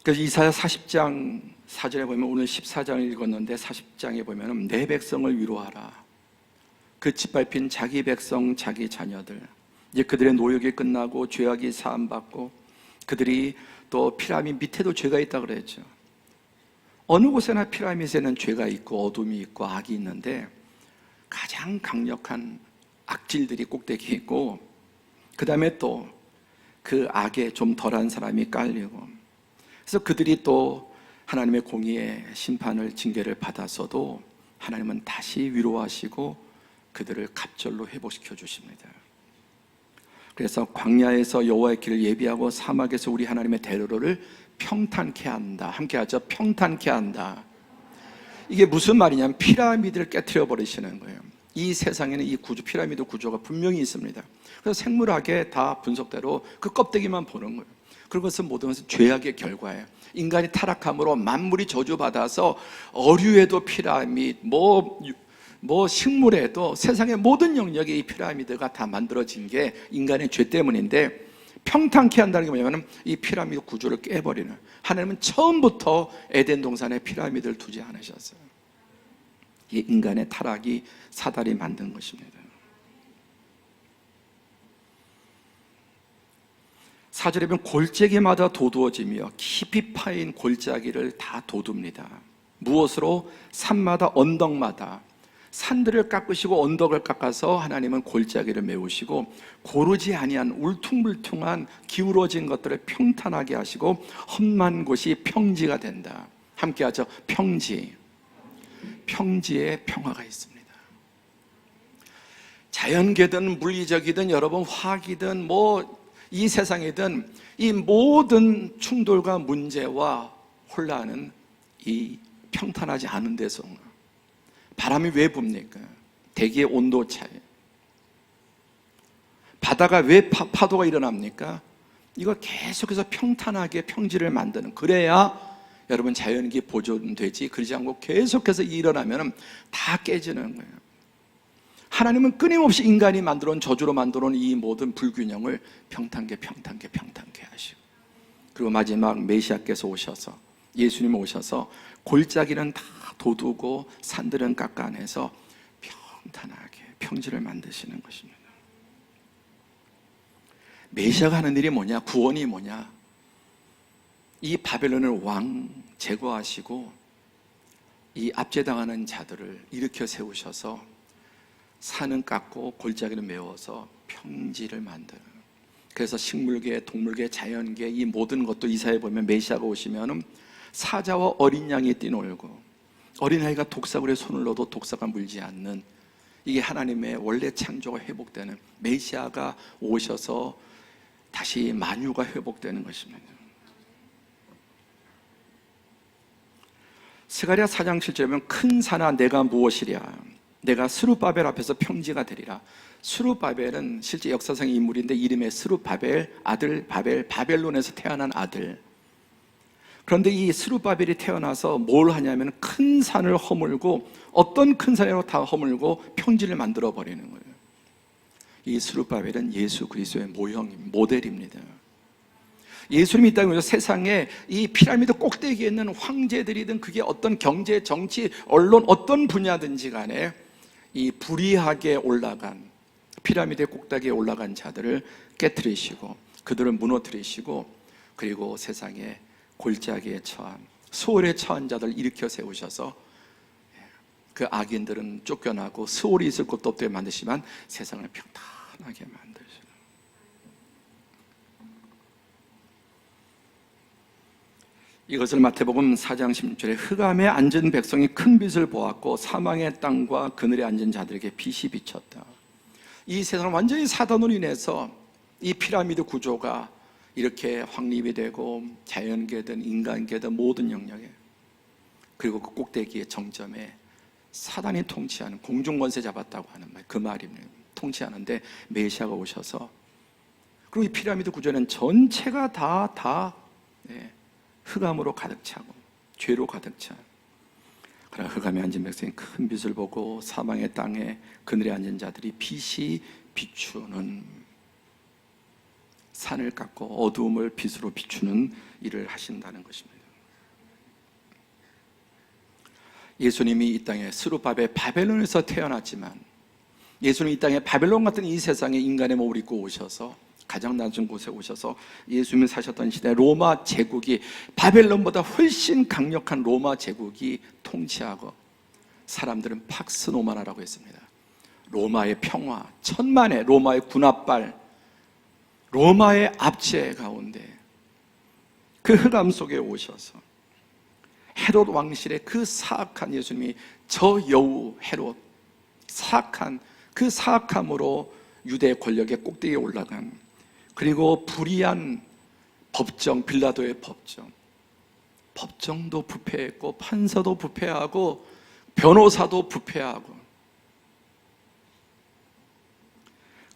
Speaker 1: 그래서 이사야 40장 4절에 보면, 오늘 14장을 읽었는데 40장에 보면 내 백성을 위로하라. 그 짓밟힌 자기 백성, 자기 자녀들, 이제 그들의 노역이 끝나고 죄악이 사함받고 그들이 또 피라미드 밑에도 죄가 있다 그랬죠. 어느 곳에나 피라미드에는 죄가 있고 어둠이 있고 악이 있는데 가장 강력한 악질들이 꼭대기에 있고, 그 다음에 또 그 악에 좀 덜한 사람이 깔리고, 그래서 그들이 또 하나님의 공의의 심판을, 징계를 받았어도 하나님은 다시 위로하시고 그들을 갑절로 회복시켜 주십니다. 그래서 광야에서 여호와의 길을 예비하고 사막에서 우리 하나님의 대로를 평탄케 한다. 함께 하죠. 평탄케 한다. 이게 무슨 말이냐면 피라미드를 깨트려 버리시는 거예요. 이 세상에는 이 구조, 피라미드 구조가 분명히 있습니다. 그래서 생물학의 다 분석대로 그 껍데기만 보는 거예요. 그것은 모든 것은 죄악의 결과예요. 인간이 타락함으로 만물이 저주받아서 어류에도 피라미드, 뭐 식물에도, 세상의 모든 영역에 이 피라미드가 다 만들어진 게 인간의 죄 때문인데, 평탄케 한다는 게 뭐냐면 이 피라미드 구조를 깨버리는, 하나님은 처음부터 에덴 동산에 피라미드를 두지 않으셨어요. 이 인간의 타락이 사단이 만든 것입니다. 4절에 보면 골짜기마다 도두어지며 깊이 파인 골짜기를 다 도둡니다. 무엇으로? 산마다, 언덕마다. 산들을 깎으시고 언덕을 깎아서 하나님은 골짜기를 메우시고 고르지 아니한 울퉁불퉁한 기울어진 것들을 평탄하게 하시고 험한 곳이 평지가 된다. 함께 하죠. 평지. 평지에 평화가 있습니다. 자연계든 물리적이든 여러분 화학이든 이 세상이든 이 모든 충돌과 문제와 혼란은 이 평탄하지 않은 데서 온 거예요. 바람이 왜 붑니까? 대기의 온도 차이. 바다가 왜 파도가 일어납니까? 이걸 계속해서 평탄하게 평지를 만드는, 그래야 여러분 자연기 보존되지, 그러지 않고 계속해서 일어나면 다 깨지는 거예요. 하나님은 끊임없이 인간이 만들어 온, 저주로 만들어 온 이 모든 불균형을 평탄게 하시고, 그리고 마지막 메시아께서 오셔서, 예수님 오셔서 골짜기는 다 돋우고 산들은 깎아내서 평탄하게 평지를 만드시는 것입니다. 메시아가 하는 일이 뭐냐? 구원이 뭐냐? 이 바벨론을 왕 제거하시고 이 압제당하는 자들을 일으켜 세우셔서 산은 깎고 골짜기는 메워서 평지를 만드는, 그래서 식물계, 동물계, 자연계 이 모든 것도 이사에 보면 메시아가 오시면 사자와 어린 양이 뛰놀고 어린아이가 독사굴에 손을 넣어도 독사가 물지 않는, 이게 하나님의 원래 창조가 회복되는, 메시아가 오셔서 다시 만유가 회복되는 것입니다. 스가랴 4장 7절에 보면 큰 산아 내가 무엇이랴, 내가 스룹바벨 앞에서 평지가 되리라. 스룹바벨은 실제 역사상의 인물인데 이름의 스룹바벨, 아들 바벨, 바벨론에서 태어난 아들. 그런데 이 스룹바벨이 태어나서 뭘 하냐면 큰 산을 허물고, 어떤 큰 산으로 다 허물고 평지를 만들어 버리는 거예요. 이 스룹바벨은 예수 그리스도의 모델입니다. 예수님이 이 땅에 오셔서 세상에 이 피라미드 꼭대기에 있는 황제들이든 그게 어떤 경제, 정치, 언론 어떤 분야든지 간에 이 불의하게 올라간 피라미드 꼭대기에 올라간 자들을 깨트리시고 그들을 무너뜨리시고, 그리고 세상에 골짜기에 처한, 수월에 처한 자들을 일으켜 세우셔서 그 악인들은 쫓겨나고 수월이 있을 곳도 없게 만드시지만 세상을 평탄하게 만드시는, 이것을 마태복음 4장 16절에 흑암에 앉은 백성이 큰 빛을 보았고 사망의 땅과 그늘에 앉은 자들에게 빛이 비쳤다. 이 세상은 완전히 사단으로 인해서 이 피라미드 구조가 이렇게 확립이 되고 자연계든 인간계든 모든 영역에, 그리고 그 꼭대기의 정점에 사단이 통치하는, 공중권세 잡았다고 하는 말, 그 말입니다. 통치하는데 메시아가 오셔서, 그리고 이 피라미드 구조는 전체가 다 흑암으로 가득 차고 죄로 가득 차. 그러나 흑암에 앉은 백성이 큰 빛을 보고 사망의 땅에 그늘에 앉은 자들이 빛이 비추는, 산을 깎고 어두움을 빛으로 비추는 일을 하신다는 것입니다. 예수님이 이 땅에 스룹바벨 바벨론에서 태어났지만, 예수님이 이 땅에 바벨론 같은 이 세상에 인간의 몸을 입고 오셔서 가장 낮은 곳에 오셔서 예수님이 사셨던 시대 로마 제국이, 바벨론보다 훨씬 강력한 로마 제국이 통치하고, 사람들은 팍스 노마나라고 했습니다. 로마의 평화, 천만의 로마의 군합발, 로마의 압제 가운데 그 흑암 속에 오셔서 헤롯 왕실의 그 사악한, 예수님이 저 여우 헤롯, 사악한 그 사악함으로 유대 권력의 꼭대기에 올라간, 그리고 불의한 법정, 빌라도의 법정도 부패했고 판사도 부패하고 변호사도 부패하고,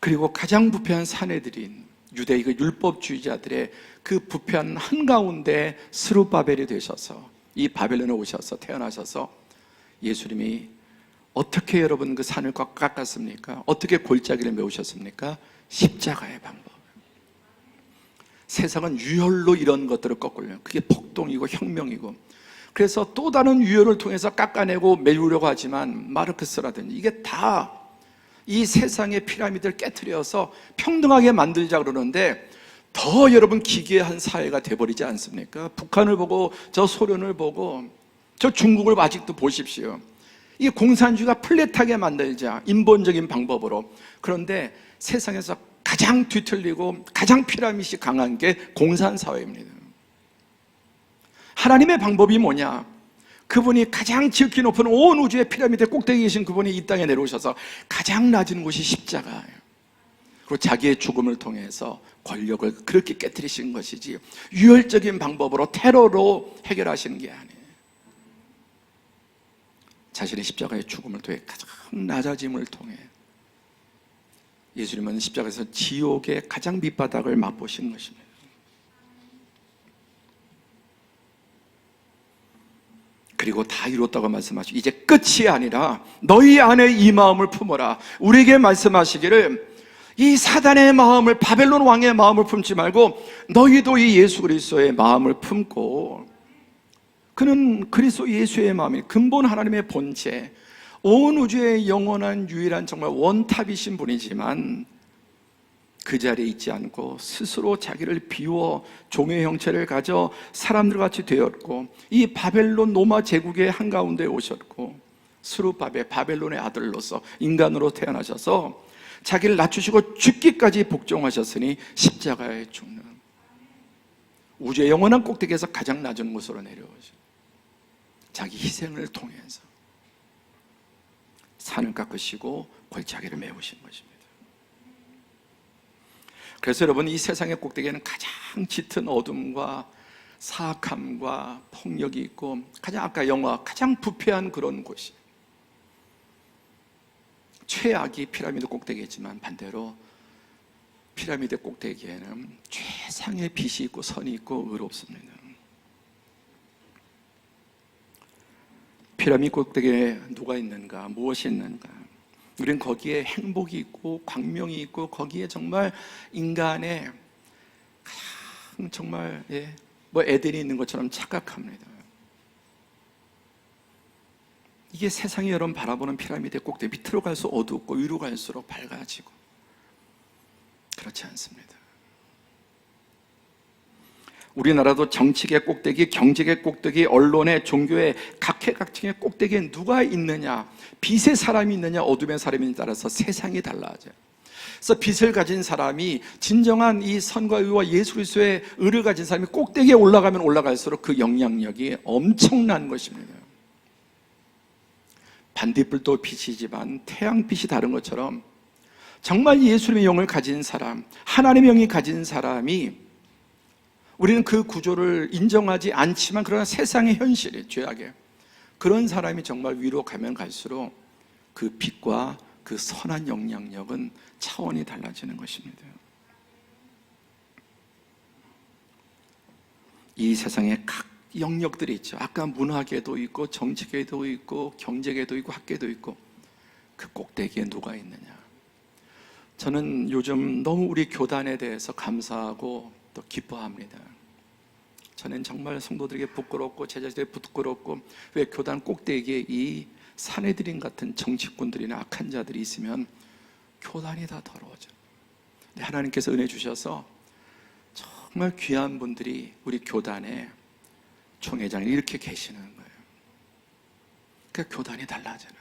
Speaker 1: 그리고 가장 부패한 사내들인 유대 그 율법주의자들의 그 부패한 한가운데 스룹바벨이 되셔서 이 바벨론에 오셔서 태어나셔서 예수님이 어떻게 여러분 그 산을 깎았습니까? 어떻게 골짜기를 메우셨습니까? 십자가의 방법. 세상은 유혈로 이런 것들을 꺾으려고, 그게 폭동이고 혁명이고, 그래서 또 다른 유혈을 통해서 깎아내고 메우려고 하지만 마르크스라든지 이게 다 이 세상의 피라미드를 깨트려서 평등하게 만들자 그러는데, 더 여러분 기괴한 사회가 돼버리지 않습니까? 북한을 보고 저 소련을 보고 저 중국을 아직도 보십시오. 이 공산주의가 플랫하게 만들자, 인본적인 방법으로. 그런데 세상에서 가장 뒤틀리고 가장 피라미드이 강한 게 공산사회입니다. 하나님의 방법이 뭐냐? 그분이 가장 지극히 높은 온 우주의 피라미드 꼭대기에 계신 그분이 이 땅에 내려오셔서 가장 낮은 곳이 십자가예요. 그리고 자기의 죽음을 통해서 권력을 그렇게 깨뜨리신 것이지 유혈적인 방법으로 테러로 해결하시는 게 아니에요. 자신의 십자가의 죽음을 통해 가장 낮아짐을 통해 예수님은 십자가에서 지옥의 가장 밑바닥을 맛보신 것입니다. 그리고 다 이뤘다고 말씀하시고 이제 끝이 아니라 너희 안에 이 마음을 품어라. 우리에게 말씀하시기를 이 사단의 마음을, 바벨론 왕의 마음을 품지 말고 너희도 이 예수 그리스도의 마음을 품고, 그는 그리스도 예수의 마음이 근본 하나님의 본체, 온 우주의 영원한 유일한 정말 원탑이신 분이지만 그 자리에 있지 않고 스스로 자기를 비워 종의 형체를 가져 사람들 같이 되었고, 이 바벨론 로마 제국의 한가운데 오셨고 스룹바벨 바벨론의 아들로서 인간으로 태어나셔서 자기를 낮추시고 죽기까지 복종하셨으니 십자가에 죽는 우주의 영원한 꼭대기에서 가장 낮은 곳으로 내려오셔 자기 희생을 통해서 산을 깎으시고 골짜기를 메우신 것입니다. 그래서 여러분, 이 세상의 꼭대기에는 가장 짙은 어둠과 사악함과 폭력이 있고 가장 아까 영화 가장 부패한 그런 곳이, 최악이 피라미드 꼭대기였지만 반대로 피라미드 꼭대기에는 최상의 빛이 있고 선이 있고 의롭습니다. 피라미드 꼭대기에 누가 있는가, 무엇이 있는가? 우리는 거기에 행복이 있고 광명이 있고 거기에 정말 인간의 가장 정말 뭐 에덴이 있는 것처럼 착각합니다. 이게 세상이 여러분 바라보는 피라미드의 꼭대기, 밑으로 갈수록 어둡고 위로 갈수록 밝아지고, 그렇지 않습니다. 우리나라도 정치계 꼭대기, 경제계 꼭대기, 언론의, 종교의 각계각층의 꼭대기에 누가 있느냐, 빛의 사람이 있느냐 어둠의 사람이 있느냐에 따라서 세상이 달라져요. 그래서 빛을 가진 사람이, 진정한 이 선과 의와 예수 그리스도의 의를 가진 사람이 꼭대기에 올라가면 올라갈수록 그 영향력이 엄청난 것입니다. 반딧불도 빛이지만 태양빛이 다른 것처럼 정말 예수님의 영을 가진 사람, 하나님의 영이 가진 사람이, 우리는 그 구조를 인정하지 않지만 그러나 세상의 현실이 죄악이에요. 그런 사람이 정말 위로 가면 갈수록 그 빛과 그 선한 영향력은 차원이 달라지는 것입니다. 이 세상에 각 영역들이 있죠. 아까 문화계도 있고 정치계도 있고 경제계도 있고 학계도 있고, 그 꼭대기에 누가 있느냐. 저는 요즘 너무 우리 교단에 대해서 감사하고 또 기뻐합니다. 저는 정말 성도들에게 부끄럽고 제자들에게 부끄럽고, 왜 교단 꼭대기에 이 사내들인 같은 정치꾼들이나 악한 자들이 있으면 교단이 다 더러워져. 하나님께서 은혜 주셔서 정말 귀한 분들이 우리 교단에 총회장이 이렇게 계시는 거예요. 그러니까 교단이 달라져요.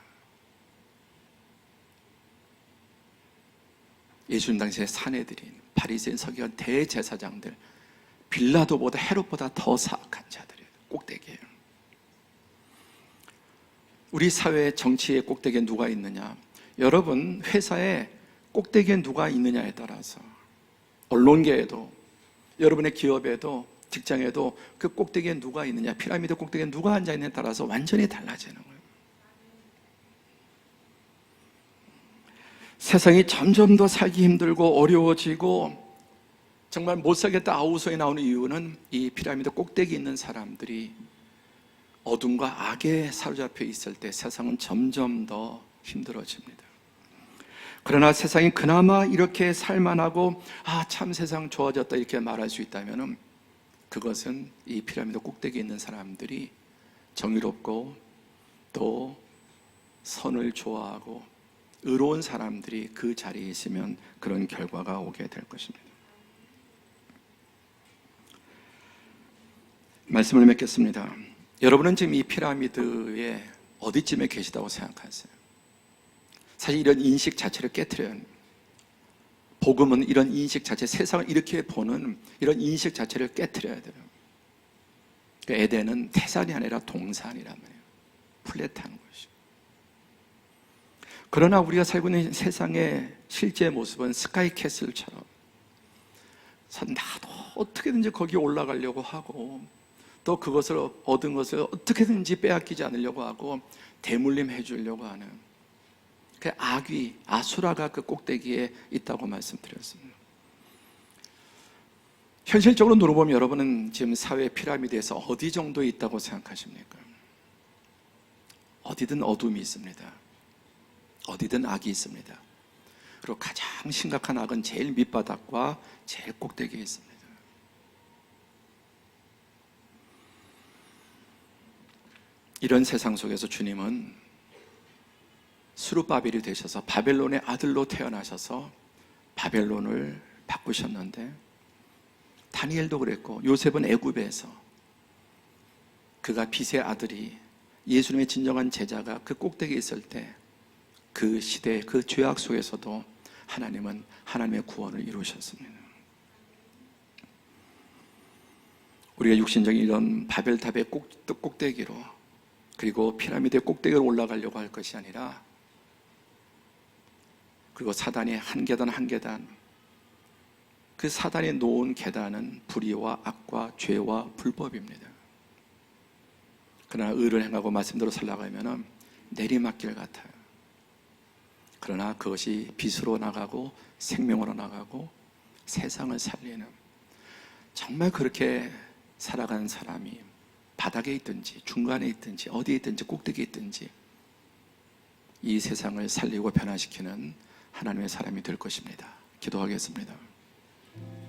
Speaker 1: 예수님 당시의 사내들인 바리새인 서기관 대제사장들, 빌라도보다 헤롯보다 더 사악한 자들이에요. 꼭대기예요. 우리 사회의 정치의 꼭대기에 누가 있느냐, 여러분 회사의 꼭대기에 누가 있느냐에 따라서, 언론계에도, 여러분의 기업에도, 직장에도 그 꼭대기에 누가 있느냐, 피라미드 꼭대기에 누가 앉아있느냐에 따라서 완전히 달라지는 거예요. 세상이 점점 더 살기 힘들고 어려워지고 정말 못 살겠다 아우성에 나오는 이유는 이 피라미드 꼭대기에 있는 사람들이 어둠과 악에 사로잡혀 있을 때 세상은 점점 더 힘들어집니다. 그러나 세상이 그나마 이렇게 살만하고 참 세상 좋아졌다 이렇게 말할 수 있다면 그것은 이 피라미드 꼭대기에 있는 사람들이 정의롭고 또 선을 좋아하고 의로운 사람들이 그 자리에 있으면 그런 결과가 오게 될 것입니다. 말씀을 맺겠습니다. 여러분은 지금 이 피라미드의 어디쯤에 계시다고 생각하세요? 사실 이런 인식 자체를 깨트려야 합니다. 복음은 이런 인식 자체, 세상을 이렇게 보는 이런 인식 자체를 깨트려야 돼요. 그러니까 에덴은 태산이 아니라 동산이란 말이에요. 플랫한 것이고, 그러나 우리가 살고 있는 세상의 실제 모습은 스카이 캐슬처럼 나도 어떻게든지 거기에 올라가려고 하고, 또 그것을 얻은 것을 어떻게든지 빼앗기지 않으려고 하고 대물림해 주려고 하는 그 악귀, 아수라가 그 꼭대기에 있다고 말씀드렸습니다. 현실적으로 물어보면 여러분은 지금 사회 피라미드에서 어디 정도에 있다고 생각하십니까? 어디든 어둠이 있습니다. 어디든 악이 있습니다. 그리고 가장 심각한 악은 제일 밑바닥과 제일 꼭대기에 있습니다. 이런 세상 속에서 주님은 스룹바벨이 되셔서 바벨론의 아들로 태어나셔서 바벨론을 바꾸셨는데, 다니엘도 그랬고 요셉은 애굽에서 그가 빛의 아들이 예수님의 진정한 제자가 그 꼭대기에 있을 때 그 시대 그 죄악 속에서도 하나님은 하나님의 구원을 이루셨습니다. 우리가 육신적인 이런 바벨탑의 꼭대기로, 그리고 피라미드의 꼭대기로 올라가려고 할 것이 아니라, 그리고 사단이 한 계단 한 계단, 그 사단이 놓은 계단은 불의와 악과 죄와 불법입니다. 그러나 의를 행하고 말씀대로 살아가면 내리막길 같아요. 그러나 그것이 빛으로 나가고 생명으로 나가고 세상을 살리는, 정말 그렇게 살아가는 사람이 바닥에 있든지 중간에 있든지 어디에 있든지 꼭대기에 있든지 이 세상을 살리고 변화시키는 하나님의 사람이 될 것입니다. 기도하겠습니다.